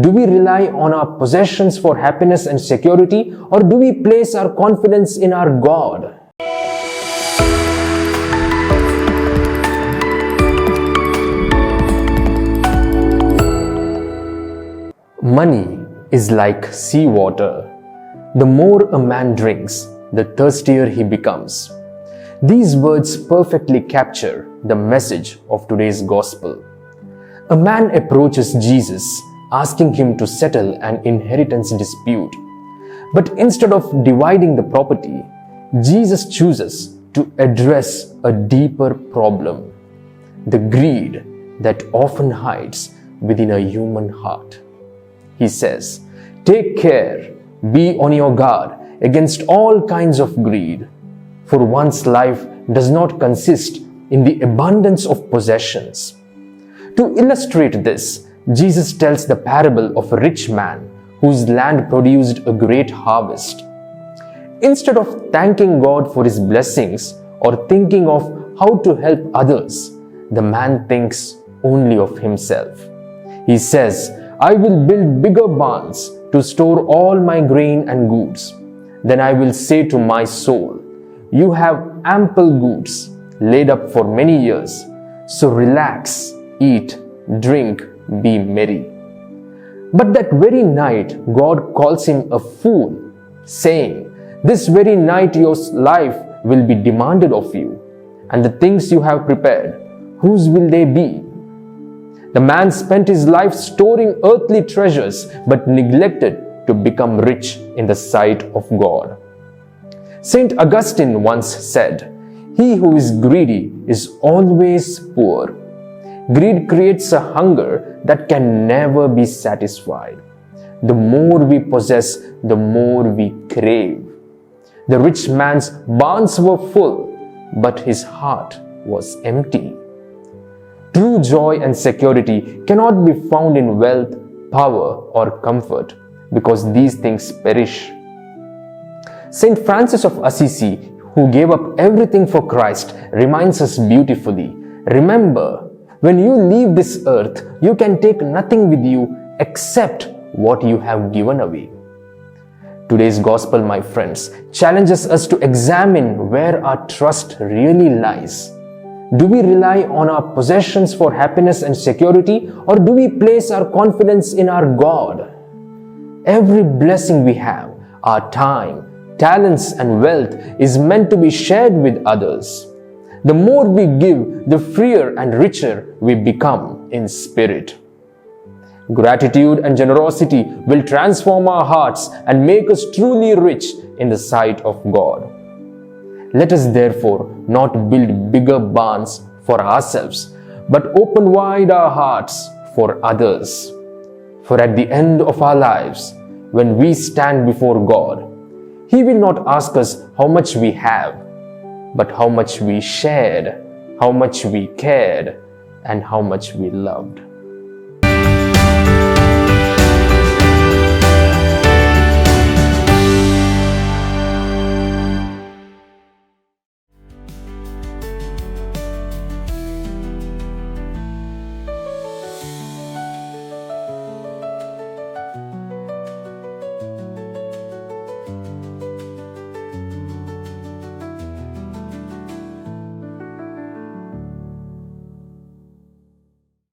Do we rely on our possessions for happiness and security, or do we place our confidence in our God? Money is like seawater. The more a man drinks, the thirstier he becomes. These words perfectly capture the message of today's gospel. A man approaches Jesus, asking him to settle an inheritance dispute. But instead of dividing the property, Jesus chooses to address a deeper problem: the greed that often hides within a human heart. He says, "Take care, be on your guard against all kinds of greed, for one's life does not consist in the abundance of possessions." To illustrate this, Jesus tells the parable of a rich man whose land produced a great harvest. Instead of thanking God for his blessings or thinking of how to help others, the man thinks only of himself. He says, "I will build bigger barns to store all my grain and goods. Then I will say to my soul, you have ample goods laid up for many years, so relax, eat, drink, be merry." But that very night, God calls him a fool, saying, "This very night your life will be demanded of you, and the things you have prepared, whose will they be?" The man spent his life storing earthly treasures, but neglected to become rich in the sight of God. Saint Augustine once said, "He who is greedy is always poor." Greed creates a hunger that can never be satisfied. The more we possess, the more we crave. The rich man's barns were full, but his heart was empty. True joy and security cannot be found in wealth, power, or comfort, because these things perish. Saint Francis of Assisi, who gave up everything for Christ, reminds us beautifully, "Remember, when you leave this earth, you can take nothing with you except what you have given away." Today's gospel, my friends, challenges us to examine where our trust really lies. Do we rely on our possessions for happiness and security, or do we place our confidence in our God? Every blessing we have, our time, talents, and wealth, is meant to be shared with others. The more we give, the freer and richer we become in spirit. Gratitude and generosity will transform our hearts and make us truly rich in the sight of God. Let us therefore not build bigger barns for ourselves, but open wide our hearts for others. For at the end of our lives, when we stand before God, He will not ask us how much we have, but how much we shared, how much we cared, and how much we loved.